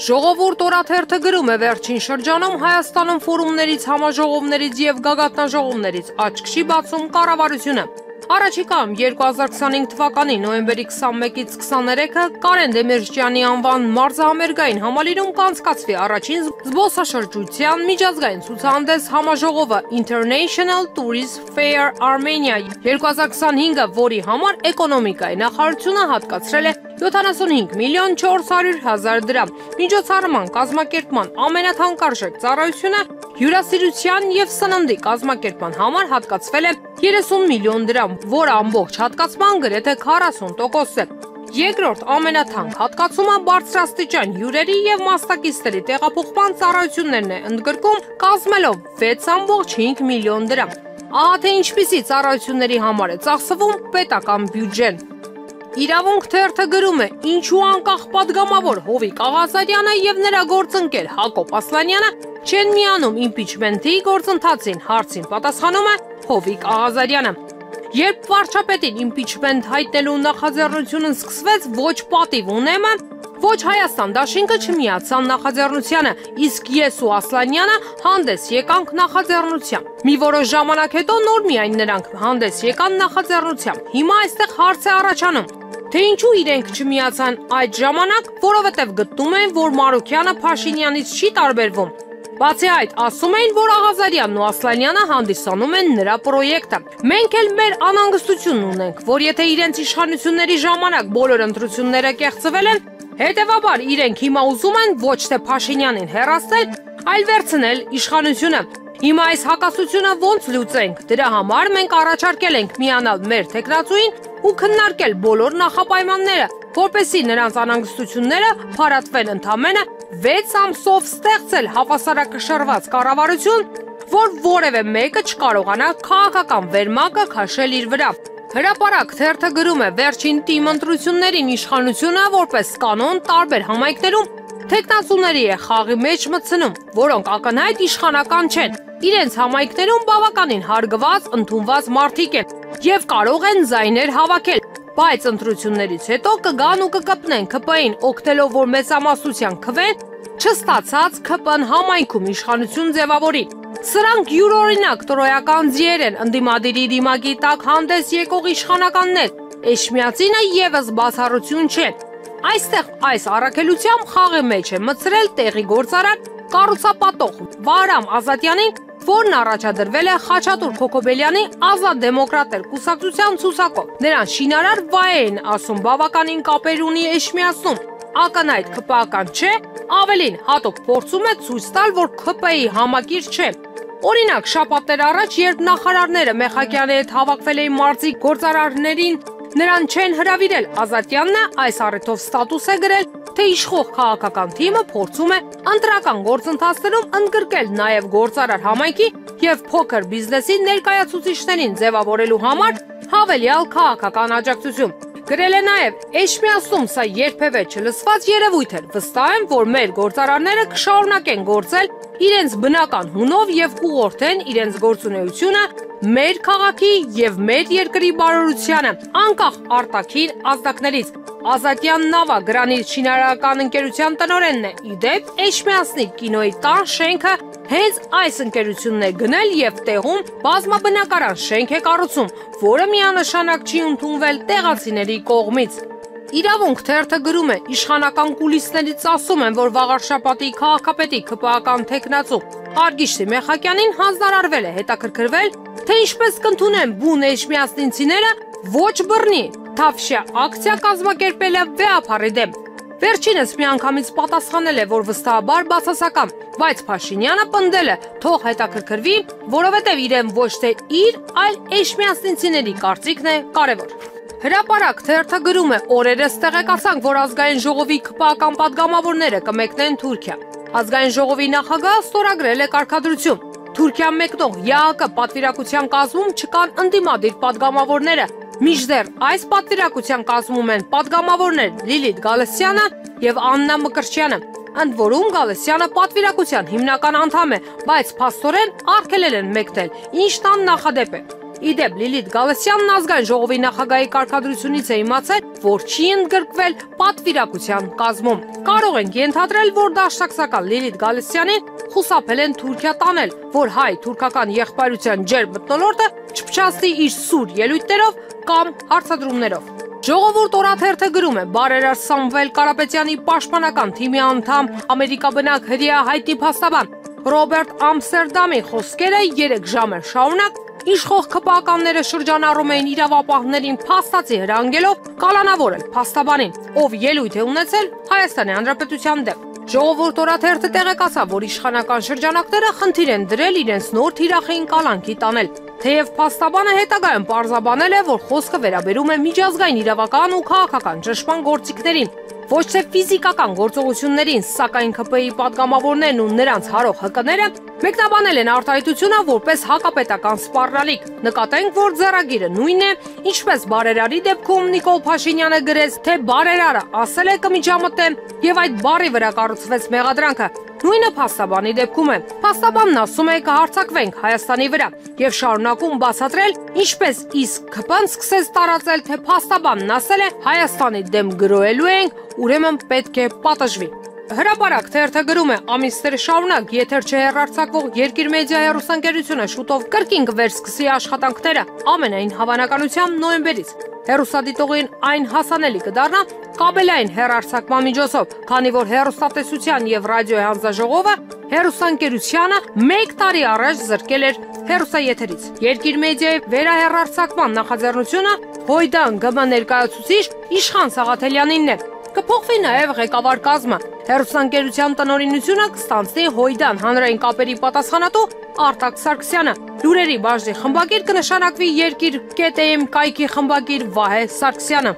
Ժողովուրդ օրաթերթը գրում է վերջին շրջանում Հայաստանում ֆորումներից, համաժողովներից և գագաթնաժողովներից աչք չի բացում կառավարությունը։ Առաջիկայում 2025 թվականի նոյեմբերի 21-ից 23-ը Կարեն Դեմիրճյանի անվան մարզահամերգային համալիրում կանցկացվի առաջին զբոսաշրջության միջազգային ցուցահանդես համաժողովը International Tourist Fair Armenia 2025-ը, որի համար էկոնոմիկայի նախարարությունը հատկացրել է 75 միլիոն 400 հազար դրամ։ Միջոցառման կազմակերպման ամենաթանկարժեք ծառայությունը հյուրասիրության և սննդի կազմակերպման համար հատկացվել է 30 միլիոն դրամ, որը ամբողջ հատկացման գրեթե 40% է։ Երկրորդ ամենաթանկ հատկացումը բարձրաստիճան հյուրերի և մասնակիցների տեղափոխման ծառայություններն է ընդգրկում, կազմելով 6.5 միլիոն դրամ։ Ահա թե ինչպիսի ծառայությունների համար է ծախսվում պետական բյուջեն։ Իրավունք թերթը գրում է, ինչու անկախ պատգամավոր Հովիկ Աղազարյանը և նրա գործընկեր Հակոբ Ասլանյանը չեն միանում իմպիչմենթի գործընթացին, հարցին պատասխանում է Հովիկ Աղազարյանը։ Երբ վարչապետին իմպիչմենթ հայտնելու նախաձեռնությունն սկսվեց, ոչ պատիվ ունեմը, ոչ Հայաստան դաշինքը չմիացան նախաձեռնությանը, իսկ ես ու Ասլանյանը հանդես եկանք նախաձեռնությամբ։ Մի որոշ ժամանակ հետո նոր միայն նրանք հանդես եկան նախաձեռնությամբ։ Հիմա այստեղ հարց է առաջանում, թե ինչու իրենք չմիացան այդ ժամանակ, որովհետև գտնում են, որ Մարուքյանը Փաշինյանից չի տարբերվում։ Բացի այդ, ասում էին, որ Աղազարյանն ու Ասլանյանը հանդիսանում են նրա պրոյեկտը։ Մենք էլ մեր անհանգստությունն ունենք, որ եթե իրենց իշխանությունների ժամանակ բոլոր ընտրությունները կեղծվել են, հետևաբար իրենք հիմա ուզում են ոչ թե Փաշինյանին հեռացնել, այլ վերցնել իշխանությունը։ Հիմա այս հակասությունը ոնց լուծենք։ Դրա համար մենք առաջարկել ենք միանալ մեր թեկնածուին ու քննարկել բոլոր նախապայմանները, որպեսզի նրանց անհանգստությունները փարատվեն ընդամենը 6 ամսով ստեղծել հավասարակշռված կառավարություն, որ որևէ մեկը չկարողանա քաղաքական վերմակը քաշել իր վրա։ Հրապարակ թերթը գրում է վերջին ՏԻՄ ընտրություններին իշխանությունը որպես կանոն տարբեր համայնքներում թեկնածուների է խաղի մեջ մտցնում, որոնք ակնհայտ իշխանական չեն, իրենց համայնքներում բավականին հարգված, ընդունված մարդիկ են և կարող են ձայներ հավաքել, բայց ընտրություններից հետո կգան ու կկպնեն ԿՊ-ին, օգնելով, որ մեծամասնության քվեն չստացած ԿՊ-ն համայնքում իշխանություն ձևավորի։ Սրանք յուրօրինակ տրոյական ձիեր են, ընդդիմադիրի դիմակի տակ հանդես եկող իշխանականներ, Էշմիածինը ևս բացառություն չէ։ Այստեղ այս առաքելությամբ խաղի մեջ է մտցրել տեղի գործարար կառուցապատող Վահրամ Ազատյանին, որն առաջադրվել է Խաչատուր Քոքոբելյանի Ազատ դեմոկրատներ կուսակցության ցուցակով։ Նրան շինարար վայ են ասում, բավականին կապեր ունի Էշմիածնում, ակնհայտ ԿՊ-ական չէ, ավելին հատուկ փորձում է ցույց տալ, որ ԿՊ-ի համակիր չէ։ Օրինակ, շաբաթներ առաջ, երբ նախարարները Մեխակյանի հետ հավաքվել էին մարզիկ գործարարներին, նրան չեն հրավիրել, Ազատյանն այս առիթով ստատուս է գրել, թե իշխող քաղաքական թիմը փորձում է ընտրական գործընթացներում ընդգրկել նաև գործարար համայնքի և փոքր բիզնեսի ներկայացուցիչներին ձևավորելու համար հավելյալ քաղաքական աջակցություն։ Գրել է նաև, Էշմիածնում սա երբևէ չլսված երևույթ էր, վստահ եմ, որ մեր գործարարները կշարունակեն գործել իրենց բնական հունով և ուղղորդեն իրենց գործունեությունը մեր քաղաքի և մեր երկրի բարօրությանը, անկախ արտաքին ազդակներից։ Ազատյան Նավա Գրանիտ շինարարական ընկերության տնօրենն է։ Իդեպ, Էշմիածնի կինոյի տան շենքը հենց այս ընկերությունն է գնել և տեղում բազմաբնակարան շենք է կառուցում, որը միանշանակ չի ընդունվել տեղացիների կողմից։ Իրավունք թերթը գրում է, իշխանական կուլիսներից ասում են, որ վաղ շաբաթի քաղաքապետի ԿՊ-ական թեկնածու Արգիշտի Մեխակյանին հանձնարարվել է հետաքրքրվել, թե ինչպես կընդունեն բուն էշմիածնինցիները ոչ բռնի թավշյա ակցիա կազմակերպելը վեհափառի դեմ։ Վերջինս միանգամից պատասխանել է, որ վստահաբար բացասական, բայց Փաշինյանը պնդել է, թող հետաքրքրվի, որովհետև իրեն ոչ թե իր, այլ էշմիածնինցիների կարծիքն է կարևոր։ Հրապարակ թերթը գրում է, օրերս տեղեկացանք, որ ազգային ժողովի ԿՊ-ական պատգամավորները կմեկնեն Թուրքիա։ Ազգային ժողովի նախագահը ստորագրել է կարգադրություն։ Թուրքիա մեկնող ԵԱՀԿ պատվիրակության կազմում չկան ընդդիմադիր պատգամավորները, մինչդեռ այս պատվիրակության կազմում են պատգամավորներ Լիլիթ Գալստյանը և Աննա Մկրտչյանը, ընդ որում Գալստյանը պատվիրակության հիմնական անդամ է, բայց փաստորեն արգելել են մեկնել, ինչն աննախադեպ է։ Իդեպ Լիլիթ Գալստյանն ազգային ժողովի նախագահի կարգադրությունից է իմացել, որ չի ընդգրկվել պատվիրակության կազմում։ Կարող ենք ենթադրել, որ դաշնակցական Լիլիթ Գալստյանին խուսափել են Թուրքիա տանել, որ հայ-թուրքական եղբայրության ջերմ մթնոլորտը չփչացնի իր սուր ելույթներով կամ հարցադրումներով։ Ժողովուրդ օրաթերթը գրում է, բարերար Սամվել Կարապետյանի պաշտպանական թիմի անդամ ամերիկաբնակ հրեա հայտնի փաստաբան Ռոբերտ Ամստերդամի խոսքերը 3 ժամ շարունակ իշխող ՔՊԱ-ականները շրջանառում էին իրավապահներին փաստացի հրանգելով կալանավորել փաստաբանին, ով ելույթ է ունեցել Հայաստանի Հանրապետության դեմ։ Ժողովուրդ օրաթերթը տեղեկացավ, որ իշխանական շրջանակները խնդիր են դրել իրենց նոր թիրախային կալանքի տանել։ Թեև փաստաբանը հետագայում պարզաբանել է, որ խոսքը վերաբերում է միջազգային իրավական ու քաղաքական ճնշման գործիքներին, ոչ թե ֆիզիկական գործողություններին, սակայն ՔՊ-ի պատգամավորներն ու նրանց հարող ՀԿ-ները մեկնաբանել են արտահայտությունը որպես հակապետական սպառնալիք։ Նկատենք, որ ձեռագիրը նույնն է, ինչպես բարերարի դեպքում Նիկոլ Փաշինյանը գրեց, թե բարերարը ասել է կմիջամտեմ եւ այդ բառի վրա կառուցվեց մեղադրանքը։ Նույնը փաստաբանի դեպքում է։ Փաստաբանն ասում է կհարձակվենք Հայաստանի վրա եւ շարունակում բացատրել, ինչպես իսկ ՔՊ-ն սկսեց տարածել, թե փաստաբանն ասել է Հայաստանի դեմ գրոհելու ենք, ուրեմն պետք է պատժվի։ Հրապարակ թերթը գրում է, ամիսներ շարունակ եթեր չհեռարձակվող Երկիր մեդիա հեռուստաընկերությունը շուտով կրկին կվերսկսի աշխատանքները, ամենայն հավանականությամբ նոյեմբերից։ Հեռուստադիտողին այն հասանելի կդառնա կաբելային հեռարձակման միջոցով, քանի որ հեռուստատեսության եւ ռադիոյի հանձնաժողովը հեռուստաընկերությանը 1 տարի առաջ զրկել էր հեռուստաեթերից։ Երկիր մեդիայի վերահեռարձակման նախաձեռնությունը Հոյդան ԳՄ ներկայացուցիչ Իշխան Սաղաթելյանինն է։ Կփոխվի նաև ղեկավար կազմը։ Հեռուստաընկերության տնօրինությունը կստանձնի Հոյդան հանրային կապերի պատասխանատու Արտակ Սարգսյանը։ Լուրերի բաժնի խմբագիր կնշանակվի Երկիր.am կայքի խմբագիր Վահե Սարգսյանը։